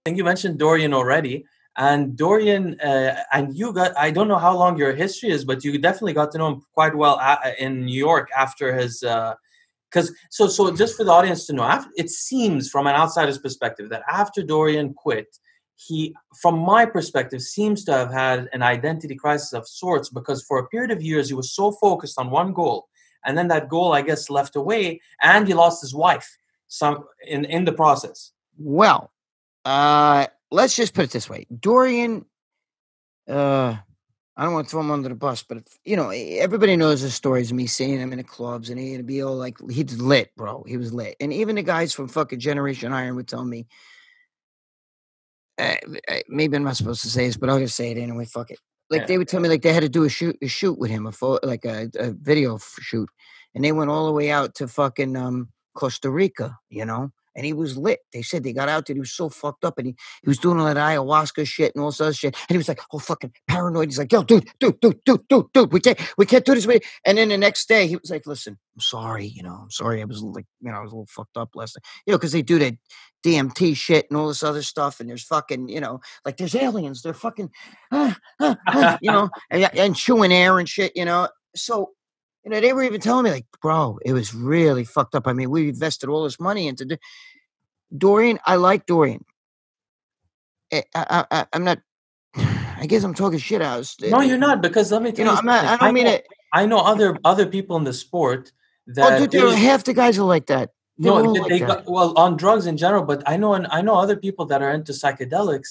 think you mentioned Dorian already. And Dorian, and you got, I don't know how long your history is, but you definitely got to know him quite well in New York after his, because, so just for the audience to know, it seems from an outsider's perspective that after Dorian quit, he, from my perspective, seems to have had an identity crisis of sorts, because for a period of years, he was so focused on one goal. And then that goal, I guess, left away, and he lost his wife in the process. Well, let's just put it this way. Dorian, I don't want to throw him under the bus, but everybody knows the stories of me seeing him in the clubs, and he'd be all like, he's lit, bro. He was lit. And even the guys from fucking Generation Iron would tell me, maybe I'm not supposed to say this, but I'll just say it anyway. Fuck it. Like they would tell me like they had to do a shoot with him, a video shoot, and they went all the way out to fucking Costa Rica, and he was lit. They said they got out there, he was so fucked up, and he was doing all that ayahuasca shit and all this other shit, and he was like, oh fucking paranoid. He's like, yo, dude, we can't do this. And then the next day he was like, listen, I'm sorry, I'm sorry. I was like, I was a little fucked up last night, because they do that DMT shit and all this other stuff, and there's fucking, like there's aliens, they're fucking, and chewing air and shit, so. They were even telling me, like, bro, it was really fucked up. I mean, we invested all this money into Dorian. I like Dorian. I'm not. I guess I'm talking shit out. No, you're not, because let me tell you. I don't mean it. I know other people in the sport that. Oh, dude, half the guys are like that. They got, well, on drugs in general, but I know other people that are into psychedelics,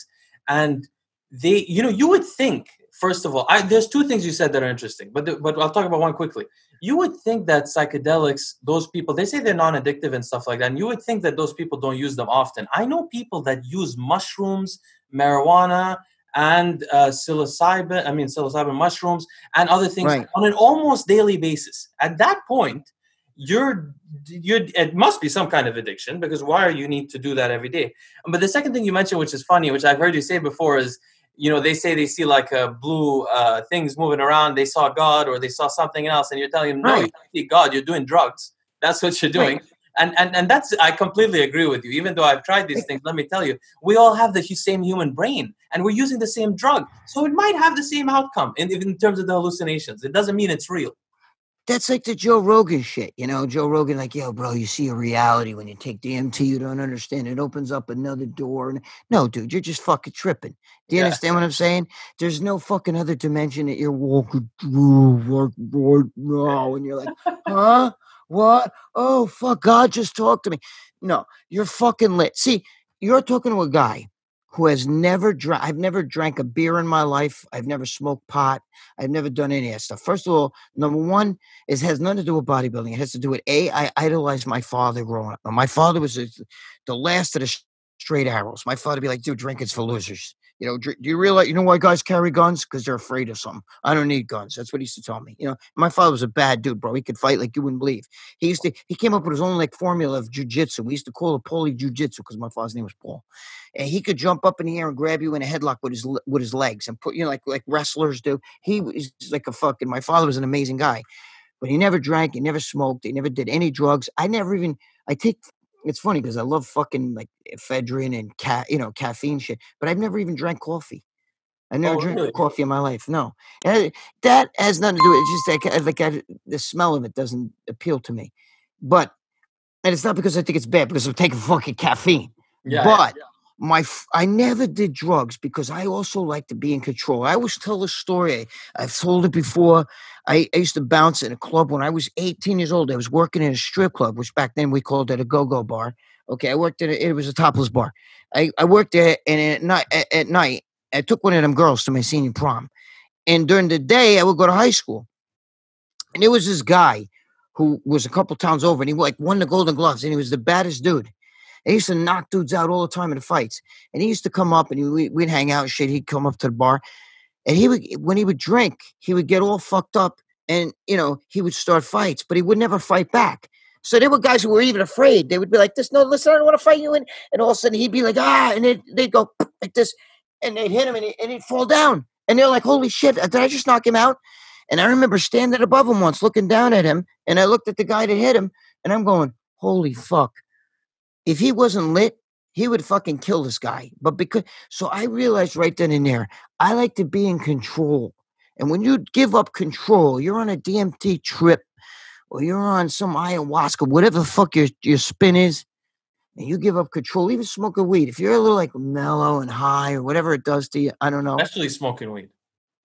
and they, you would think. First of all, there's two things you said that are interesting, but I'll talk about one quickly. You would think that psychedelics, those people, they say they're non-addictive and stuff like that, and you would think that those people don't use them often. I know people that use mushrooms, marijuana, and psilocybin mushrooms, and other things on an almost daily basis. At that point, it must be some kind of addiction, because why you need to do that every day? But the second thing you mentioned, which is funny, which I've heard you say before, is, they say they see like blue things moving around. They saw God or they saw something else, and you're telling them, no, you don't see God. You're doing drugs. That's what you're doing. Right. And that's, I completely agree with you. Even though I've tried these things, let me tell you, we all have the same human brain, and we're using the same drug. So it might have the same outcome in terms of the hallucinations. It doesn't mean it's real. That's like the Joe Rogan shit, Joe Rogan, like, yo, bro, you see a reality when you take DMT, you don't understand. It opens up another door. No, dude, you're just fucking tripping. Do you understand what I'm saying? There's no fucking other dimension that you're walking through right now. And you're like, huh? What? Oh, fuck, God just talked to me. No, you're fucking lit. See, you're talking to a guy who has never drank. I've never drank a beer in my life. I've never smoked pot. I've never done any of that stuff. First of all, number one, it has nothing to do with bodybuilding. It has to do with I idolized my father growing up. My father was the last of the straight arrows. My father would be like, dude, drinking's for losers. Do you realize, why guys carry guns? Because they're afraid of something. I don't need guns. That's what he used to tell me. My father was a bad dude, bro. He could fight like you wouldn't believe. He came up with his own like formula of jujitsu. We used to call it Paulie Jujitsu because my father's name was Paul. And he could jump up in the air and grab you in a headlock with his legs and put, like wrestlers do. He was like my father was an amazing guy, but he never drank. He never smoked. He never did any drugs. It's funny because I love fucking like ephedrine and caffeine shit, but I've never even drank coffee. I never drank coffee in my life. No, and that has nothing to do with it. It's just the smell of it doesn't appeal to me. And it's not because I think it's bad, because I'm taking fucking caffeine. I never did drugs because I also like to be in control. I always tell the story. I've told it before. I used to bounce in a club when I was 18 years old. I was working in a strip club, which back then we called it a go-go bar. Okay, I worked it was a topless bar. I worked there, and at night, I took one of them girls to my senior prom. And during the day, I would go to high school. And there was this guy who was a couple towns over, and he won the Golden Gloves, and he was the baddest dude. He used to knock dudes out all the time in the fights. And he used to come up and we'd hang out and shit. He'd come up to the bar. And when he would drink, he would get all fucked up and, he would start fights, but he would never fight back. So there were guys who were even afraid. They would be like this, no, listen, I don't want to fight you. And all of a sudden he'd be like, and they'd go like this and they'd hit him and he'd fall down. And they're like, holy shit, did I just knock him out? And I remember standing above him once, looking down at him. And I looked at the guy that hit him and I'm going, holy fuck. If he wasn't lit, he would fucking kill this guy. But so I realized right then and there, I like to be in control. And when you give up control, you're on a DMT trip or you're on some ayahuasca, whatever the fuck your spin is, and you give up control, even smoking weed. If you're a little like mellow and high or whatever it does to you, I don't know. Especially smoking weed.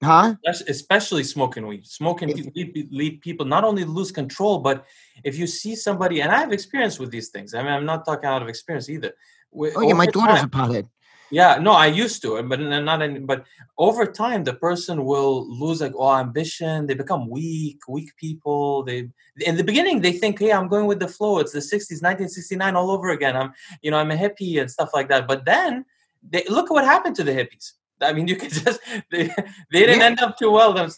Huh? Especially smoking weed. Smoking lead people not only lose control, but if you see somebody, and I have experience with these things. I mean, I'm not talking out of experience either. Oh yeah, my daughter's a pothead. Yeah, no, I used to, but not any. But over time, the person will lose like all ambition. They become weak people. They in the beginning they think, hey, I'm going with the flow. It's the '60s, 1969 all over again. I'm a hippie and stuff like that. But then they look at what happened to the hippies. I mean, you could just they didn't end up too well.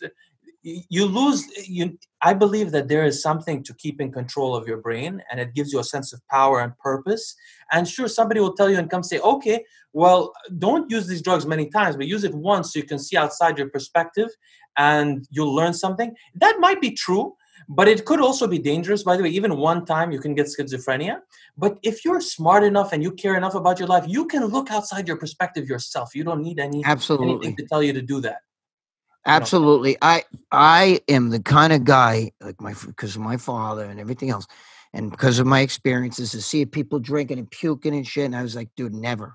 You lose. I believe that there is something to keep in control of your brain, and it gives you a sense of power and purpose. And sure, somebody will tell you and come say, okay, well, don't use these drugs many times, but use it once so you can see outside your perspective and you'll learn something. That might be true, but it could also be dangerous. By the way, even one time you can get schizophrenia. But if you're smart enough and you care enough about your life, you can look outside your perspective yourself. You don't need anything to tell you to do that. Absolutely. I am the kind of guy, like because of my father and everything else, and because of my experiences, to see people drinking and puking and shit. And I was like, dude, never.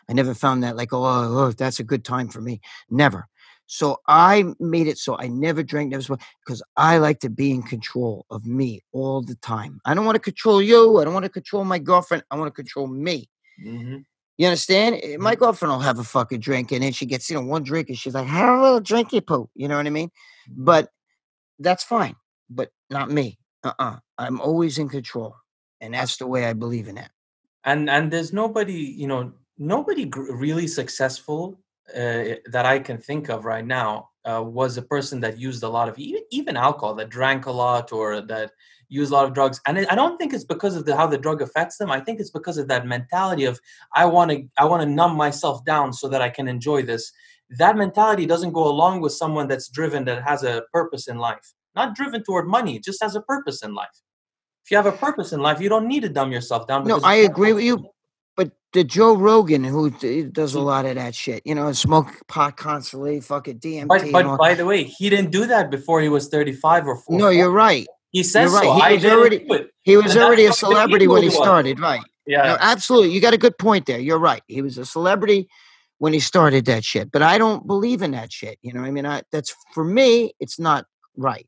I never found that like, oh, that's a good time for me. Never. So I made it so I never drank, never smoked, because I like to be in control of me all the time. I don't want to control you. I don't want to control my girlfriend. I want to control me. Mm-hmm. You understand? My girlfriend will have a fucking drink, and then she gets, one drink, and she's like, have a little drinky poo. You know what I mean? But that's fine. But not me. I'm always in control. And that's the way I believe in that. And there's nobody, nobody really successful that I can think of right now was a person that used a lot of even alcohol, that drank a lot or that used a lot of drugs. And I don't think it's because of how the drug affects them. I think it's because of that mentality of I want to numb myself down so that I can enjoy this. That mentality doesn't go along with someone that's driven, that has a purpose in life. Not driven toward money, just has a purpose in life. If you have a purpose in life, you don't need to dumb yourself down. No, I agree with you. But the Joe Rogan, who does a lot of that shit, smoke pot constantly, fucking DMT. But by the way, he didn't do that before he was 35 or 40. No, you're right. He says right. So. He was already a celebrity when he started, right? Yeah. No, absolutely. You got a good point there. You're right. He was a celebrity when he started that shit. But I don't believe in that shit. I mean, that's for me, it's not right.